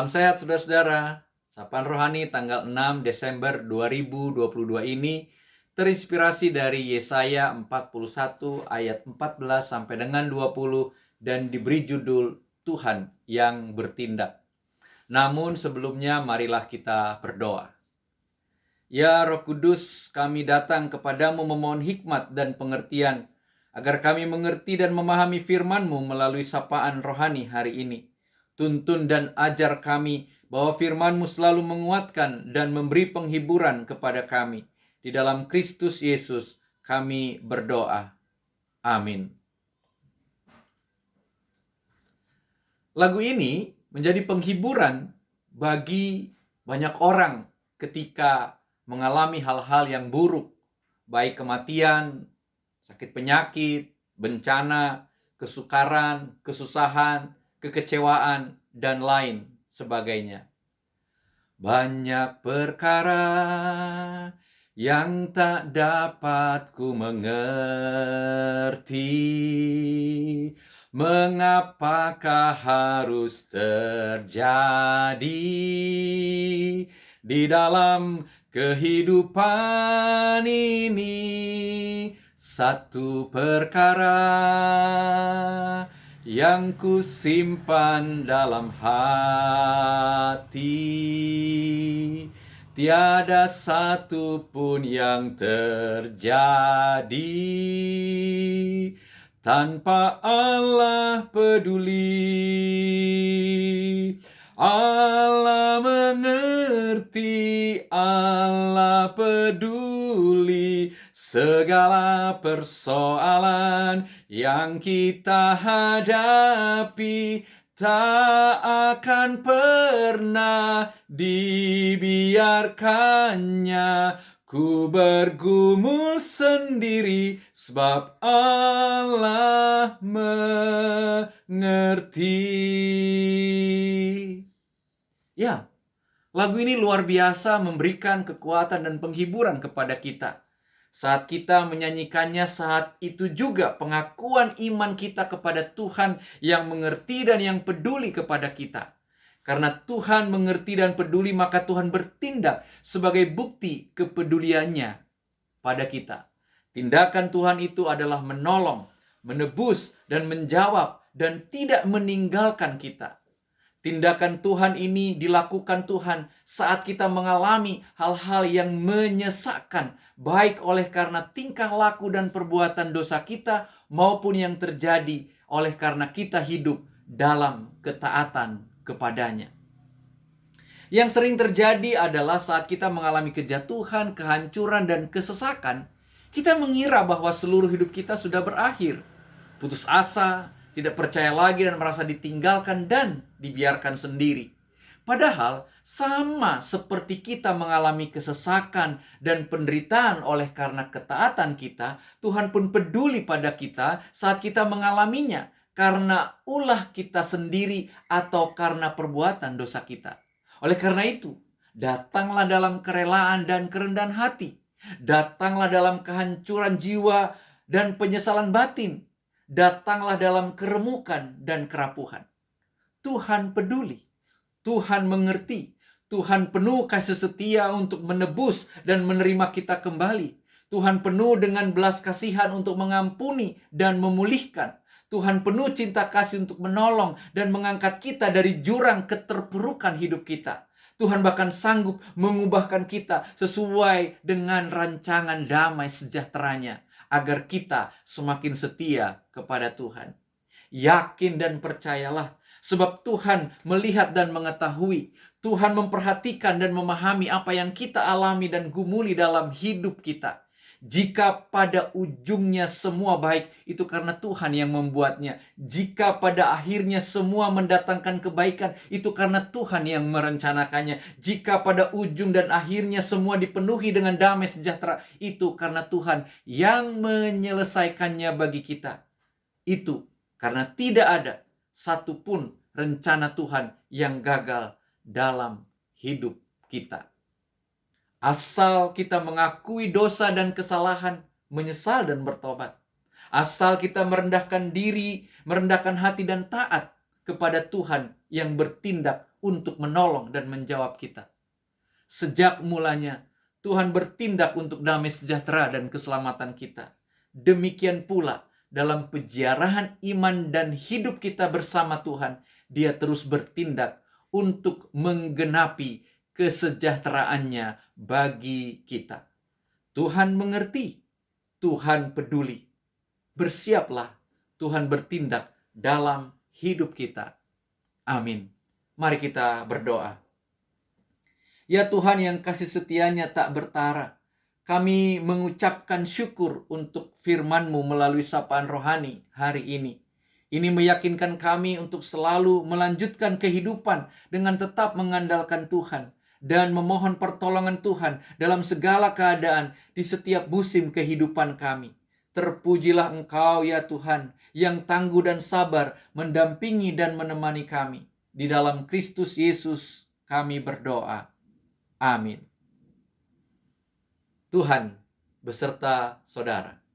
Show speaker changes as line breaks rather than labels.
Salam sehat saudara-saudara. Sapaan Rohani tanggal 6 Desember 2022 ini terinspirasi dari Yesaya 41 ayat 14 sampai dengan 20 dan diberi judul Tuhan yang bertindak. Namun sebelumnya marilah kita berdoa. Ya Roh Kudus, kami datang kepadamu memohon hikmat dan pengertian agar kami mengerti dan memahami firman-Mu melalui sapaan rohani hari ini. Tuntun dan ajar kami bahwa firman-Mu selalu menguatkan dan memberi penghiburan kepada kami. Di dalam Kristus Yesus kami berdoa. Amin. Lagu ini menjadi penghiburan bagi banyak orang ketika mengalami hal-hal yang buruk, baik kematian, sakit penyakit, bencana, kesukaran, kesusahan, kekecewaan, dan lain sebagainya. Banyak perkara yang tak dapat ku mengerti, mengapakah harus terjadi di dalam kehidupan ini. Satu perkara yang ku simpan dalam hati, tiada satu pun yang terjadi tanpa Allah peduli. Allah mengerti, Allah peduli segala persoalan yang kita hadapi. Tak akan pernah dibiarkannya ku bergumul sendiri, sebab Allah mengerti. Ya, lagu ini luar biasa memberikan kekuatan dan penghiburan kepada kita. Saat kita menyanyikannya, saat itu juga pengakuan iman kita kepada Tuhan yang mengerti dan yang peduli kepada kita. Karena Tuhan mengerti dan peduli, maka Tuhan bertindak sebagai bukti kepeduliannya pada kita. Tindakan Tuhan itu adalah menolong, menebus, dan menjawab, dan tidak meninggalkan kita. Tindakan Tuhan ini dilakukan Tuhan saat kita mengalami hal-hal yang menyesakkan, baik oleh karena tingkah laku dan perbuatan dosa kita, maupun yang terjadi oleh karena kita hidup dalam ketaatan kepadanya. Yang sering terjadi adalah saat kita mengalami kejatuhan, kehancuran, dan kesesakan, kita mengira bahwa seluruh hidup kita sudah berakhir. Putus asa, tidak percaya lagi dan merasa ditinggalkan dan dibiarkan sendiri. Padahal sama seperti kita mengalami kesesakan dan penderitaan oleh karena ketaatan kita, Tuhan pun peduli pada kita saat kita mengalaminya karena ulah kita sendiri atau karena perbuatan dosa kita. Oleh karena itu, datanglah dalam kerelaan dan kerendahan hati. Datanglah dalam kehancuran jiwa dan penyesalan batin. Datanglah dalam keremukan dan kerapuhan. Tuhan peduli, Tuhan mengerti, Tuhan penuh kasih setia untuk menebus dan menerima kita kembali. Tuhan penuh dengan belas kasihan untuk mengampuni dan memulihkan. Tuhan penuh cinta kasih untuk menolong dan mengangkat kita dari jurang keterpurukan hidup kita. Tuhan bahkan sanggup mengubahkan kita sesuai dengan rancangan damai sejahteranya, agar kita semakin setia kepada Tuhan. Yakin dan percayalah, sebab Tuhan melihat dan mengetahui. Tuhan memperhatikan dan memahami apa yang kita alami dan gumuli dalam hidup kita. Jika pada ujungnya semua baik, itu karena Tuhan yang membuatnya. Jika pada akhirnya semua mendatangkan kebaikan, itu karena Tuhan yang merencanakannya. Jika pada ujung dan akhirnya semua dipenuhi dengan damai sejahtera, itu karena Tuhan yang menyelesaikannya bagi kita. Itu karena tidak ada satupun rencana Tuhan yang gagal dalam hidup kita. Asal kita mengakui dosa dan kesalahan, menyesal dan bertobat. Asal kita merendahkan diri, merendahkan hati dan taat kepada Tuhan yang bertindak untuk menolong dan menjawab kita. Sejak mulanya, Tuhan bertindak untuk damai sejahtera dan keselamatan kita. Demikian pula dalam peziarahan iman dan hidup kita bersama Tuhan, Dia terus bertindak untuk menggenapi kesejahteraannya bagi kita. Tuhan mengerti, Tuhan peduli. Bersiaplah, Tuhan bertindak dalam hidup kita. Amin. Mari kita berdoa. Ya Tuhan yang kasih setianya tak bertara, kami mengucapkan syukur untuk firman-Mu melalui sapaan rohani hari ini. Ini meyakinkan kami untuk selalu melanjutkan kehidupan dengan tetap mengandalkan Tuhan dan memohon pertolongan Tuhan dalam segala keadaan di setiap musim kehidupan kami. Terpujilah Engkau ya Tuhan yang tangguh dan sabar mendampingi dan menemani kami. Di dalam Kristus Yesus kami berdoa. Amin. Tuhan beserta saudara.